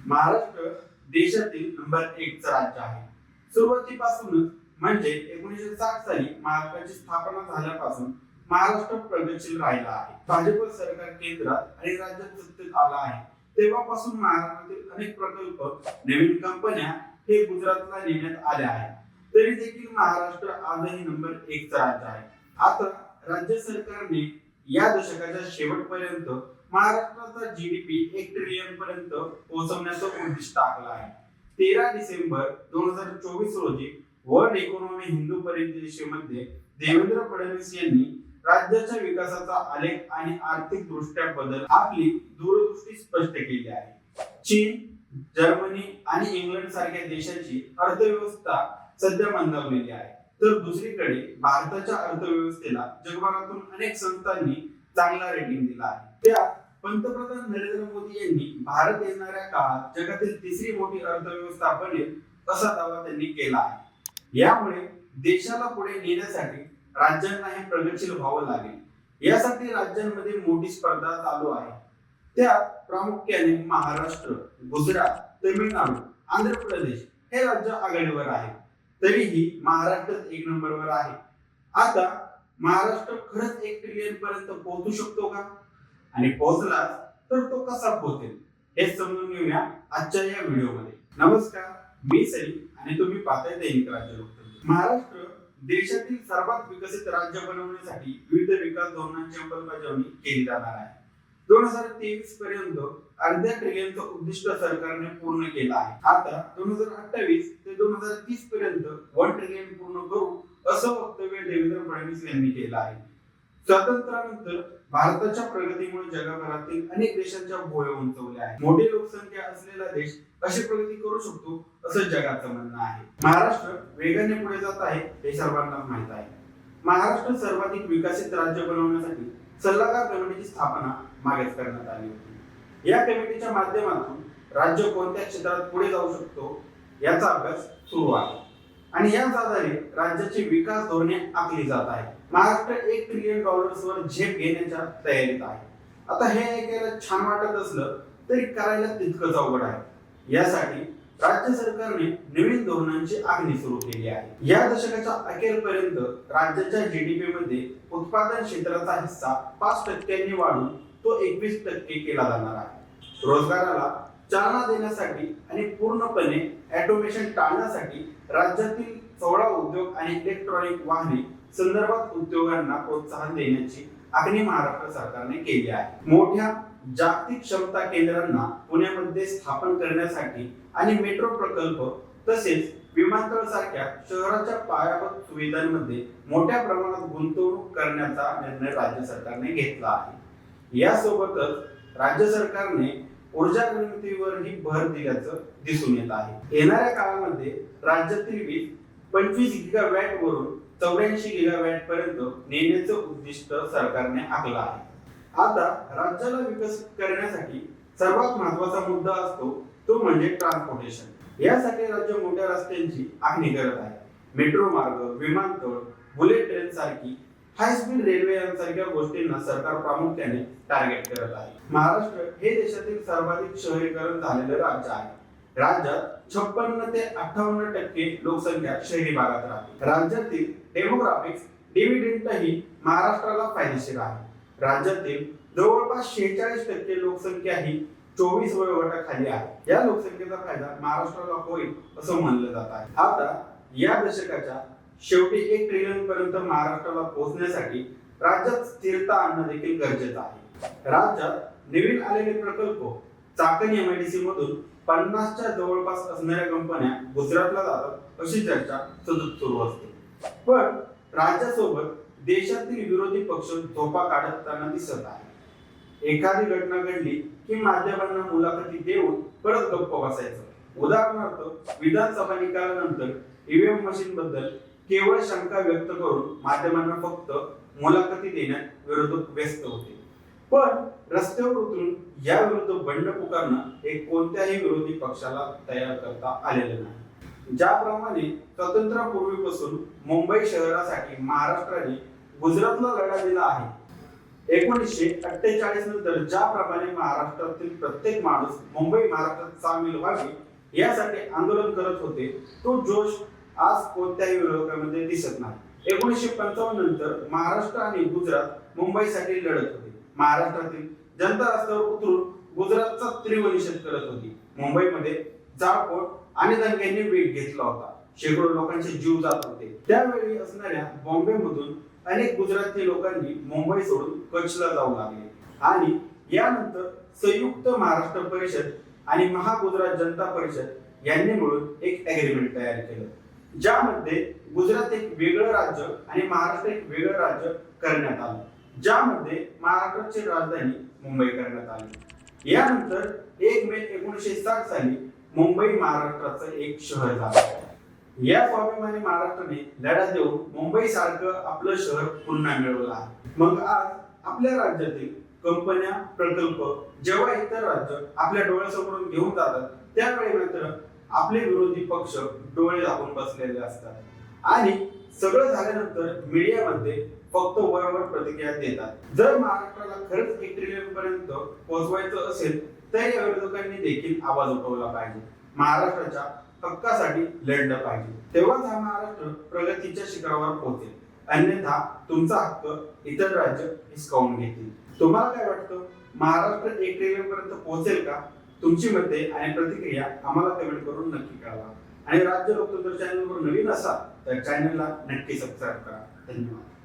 महाराष्ट्र देशातील नंबर 1 चं राज्य आहे. सुरुवातीपासूनच म्हणजे 1960 साली महाराष्ट्राची स्थापना झाल्यापासून महाराष्ट्र प्रगतशील राहिला आहे. भाजप सरकार केंद्रात आणि राज्यात सत्तेत आला आहे. तेव्हापासून महाराष्ट्रातील अनेक प्रकल्प, नवीन कंपन्या हे गुजरातला नेण्यात आल्या आहेत. तरी देखील महाराष्ट्र आजही नंबर 1 चं राज्य आहे. आता राज्य सरकारने या दशकाच्या शेवटपर्यंत महाराष्ट्राचा जीडीपी 1 ट्रिलियन पर्यंत पोहोचवण्याचं उद्दिष्ट आखलं आहे. 13 डिसेंबर 2024 रोजी वर्ल्ड इकॉनॉमी हिंदू परिषदेमध्ये देवेंद्र फडणवीस यांनी राज्याच्या विकासाचा आलेख आणि आर्थिक दृष्ट्या बदल आपली दूरदृष्टी स्पष्ट केली आहे. चीन, जर्मनी आणि इंग्लंड सारख्या देशांची अर्थव्यवस्था सध्या मंदावलेली आहे, तर दुसरीकडे भारताच्या अर्थव्यवस्थेला जगभरातून अनेक संस्थांनी चांगला रेटिंग दिला आहे. त्या पंतप्रधान नरेंद्र मोदी यांनी भारत येणाऱ्या काळात जगातील तिसरी मोठी अर्थव्यवस्था बनेल असा दावा त्यांनी केला आहे. यामुळे देशाला पुढे नेण्यासाठी राज्यांना हे प्रगतशील व्हावं लागेल. यासाठी राज्यांमध्ये मोठी स्पर्धा चालू आहे. त्यात प्रामुख्याने महाराष्ट्र, गुजरात, तमिळनाडू, आंध्र प्रदेश हे राज्य आघाडीवर आहे. तरीही महाराष्ट्र 1 नंबरवर आहे. आता महाराष्ट्र खरंच 1 ट्रिलियन पर्यंत पोहोचू शकतो का? आणि पोहोचला तर तो कसा पोहोचेल हे समजून घेऊया आजच्या या व्हिडिओमध्ये. नमस्कार, मी सलीम आणि तुम्ही पाहताय दैनिक राज्य लोकतंत्र. महाराष्ट्र देशातील सर्वात विकसित राज्य बनवण्यासाठी विविध विकास धोरणांची अंमलबजावणी केली जाणार आहे. 2023 पर्यंत अर्ध्या ट्रिलियनचं उद्दिष्ट सरकारने पूर्ण केलं आहे. आता 2028 ते 2030 पर्यंत 1 ट्रिलियन पूर्ण करू असं वक्तव्य देवेंद्र फडणवीस यांनी केलं आहे. स्वातंत्र्यानंतर भारताच्या प्रगतीमुळे जगभरातील अनेक देशांच्या भुवया उंचवल्या आहेत. मोठी लोकसंख्या असलेला देश अशी प्रगती करू शकतो असं जगाचं म्हणणं आहे. महाराष्ट्र वेगाने पुढे जात आहे हे सर्वांना माहित आहे. महाराष्ट्र सर्वाधिक विकसित राज्य बनवण्यासाठी सल्लागार कमिटीची स्थापना मागेच करण्यात आली होती. या कमिटीच्या माध्यमातून राज्य कोणत्या क्षेत्रात पुढे जाऊ शकतो याचा अभ्यास सुरू आहे आणि याच आधारे राज्याची विकास धोरणे आखली जात आहेत. महाराष्ट्र $1 ट्रिलियन वर झेप घेण्याच्या तयारीत आहे. आता हे ऐकायला छान वाटत असलं तरी करायला तितकंच अवघड आहे. यासाठी राज्य सरकारने नवीन धोरणांची आखणी सुरू केली आहे. या दशकाच्या अखेरपर्यंत राज्याच्या जीडीपी मध्ये उत्पादन क्षेत्राचा हिस्सा 5% वाढून तो 21% केला जाणार आहे. रोजगाराला चालना देण्यासाठी आणि पूर्णपणे ऑटोमेशन टाळण्यासाठी राज्यातील 16 उद्योग आणि इलेक्ट्रॉनिक वाहने संदर्भात उद्योगांना प्रोत्साहन देण्याची आखणी महाराष्ट्र सरकारने केली आहे. मोठ्या जागतिक क्षमता केंद्रांना पुण्यामध्ये स्थापन करण्यासाठी आणि मेट्रो प्रकल्प तसेच विमानतळ सारख्या शहराच्या पायाभूत सुविधांमध्ये मोठ्या प्रमाणात गुंतवणूक करण्याचा निर्णय राज्य सरकारने घेतला आहे. यासोबतच राज्य सरकारने ऊर्जा निर्मितीवरही भर दिल्याचं दिसून येत आहे. येणाऱ्या काळामध्ये राज्यातील वीज 25 गिगावॅट वरून 84 गिगावॅट पर्यंत नेण्याचं उद्दिष्ट सरकारने आखलं आहे. आता राज्याला विकसित करण्यासाठी सर्वात महत्त्वाचा मुद्दा असतो तो म्हणजे ट्रान्सपोर्टेशन. यासाठी राज्य मोठ्या रस्त्यांची आखणी करत आहे. मेट्रो मार्ग, विमानतळ, बुलेट ट्रेन सारखी हाय स्पीड रेल्वे यांसारख्या गोष्टींना सरकार प्रामुख्याने टार्गेट करत आहे. महाराष्ट्र हे देशातील सर्वाधिक शहरीकरण झालेलं राज्य आहे. राज्यात 56 ते 58% लोकसंख्या शहरी भागात राहते. राज्यातील डेमोग्राफिक्स डिव्हिडंडही महाराष्ट्राला फायदेशीर आहे. राज्यातील जवळपास 46% लोकसंख्या ही 24 वयोगटाखाली आहे. या लोकसंख्येचा फायदा महाराष्ट्राला होईल असं म्हणलं जात आहे. आता या दशकाच्या शेवटी 1 ट्रिलियन पर्यंत महाराष्ट्राला पोहोचण्यासाठी राज्यात स्थिरता आणणं देखील गरजेचं आहे. राज्यात नवीन आलेले प्रकल्प चाकण एमआयडीसी मधून 50च्या जवळपास असणाऱ्या कंपन्या गुजरातला जातात अशी चर्चा सतत सुरू असते. पण राज्यासोबत देशातील विरोधी पक्ष झोपा काढताना दिसत आहे. एखादी घटना घडली की माध्यमांना मुलाखती देऊन परत गप्प बसायचं. उदाहरणार्थ विधानसभा निकालानंतर ईव्हीएम मशीन बद्दल केवळ शंका व्यक्त करून माध्यमांना फक्त मुलाखती देण्यात विरोधक व्यस्त होते. पण रस्त्यावर उतरून या विरुद्ध बंड पुकारणं हे कोणत्याही विरोधी पक्षाला तयार करता आलेलं नाही. ज्याप्रमाणे स्वातंत्र्यापूर्वीपासून मुंबई शहरासाठी महाराष्ट्राने गुजरातला लढा दिला आहे, 1948 नंतर ज्याप्रमाणे महाराष्ट्रातील प्रत्येक माणूस मुंबई महाराष्ट्रात सामील व्हावे यासाठी आंदोलन करत होते, तो जोश आज कोणत्याही विरोधकांमध्ये दिसत नाही. 1955 नंतर महाराष्ट्र आणि गुजरात मुंबईसाठी लढत होते. महाराष्ट्रातील जनता रस्त्यावर उतरून गुजरातचा तीव्र निषेध करत होती. मुंबईमध्ये जाळपोळ आणि दंग्यांनी वेग घेतला होता. शेकडो लोकांचे जीव जात होते. त्यावेळी असणाऱ्या बॉम्बे मधून अनेक गुजराती लोकांनी मुंबई सोडून कच्छला जाऊ लागले आणि यानंतर संयुक्त महाराष्ट्र परिषद आणि महागुजरात जनता परिषद यांनी मिळून एक एग्रीमेंट तयार केलं, ज्यामध्ये गुजरात एक वेगळं राज्य आणि महाराष्ट्र एक वेगळं राज्य करण्यात आलं, ज्यामध्ये महाराष्ट्राची राजधानी मुंबई करण्यात आली. यानंतर 1 मे 1960 साली मुंबई महाराष्ट्राचं एक शहर झालं. या स्वाभिमानी महाराष्ट्राने लढा देऊन मुंबई सारखं आपलं शहर पुन्हा मिळवलं आहे. मग आज आपल्या राज्यातील कंपन्या, प्रकल्प जेव्हा इतर राज्य आपल्या डोळ्यासमोरून घेऊन जातात, त्यावेळी मात्र आपले विरोधी पक्ष डोळे झाकून बसलेले असतात आणि सगळं झाल्यानंतर मीडियामध्ये फक्त वरवर प्रतिक्रिया देतात. जर महाराष्ट्राला खरंच 1 ट्रिलियन पर्यंत पोहोचवायचं असेल तर या विरोधकांनी देखील आवाज उठवला पाहिजे. महाराष्ट्राच्या हक्कासाठी लढलं पाहिजे. तेव्हाच हा महाराष्ट्र प्रगतीच्या शिखरावर पोहोचेल. अन्यथा तुमचा हक्क इतर राज्य हिसकावून घेतील. तुम्हाला काय वाटतं? महाराष्ट्र 1 ट्रिलियन पर्यंत पोहोचेल का? तुमची मते आणि प्रतिक्रिया आम्हाला कमेंट करून नक्की कळवा. आणि राज्य लोकतंत्र चॅनलवर नवीन असाल तर चॅनलला नक्की सबस्क्राईब करा. धन्यवाद.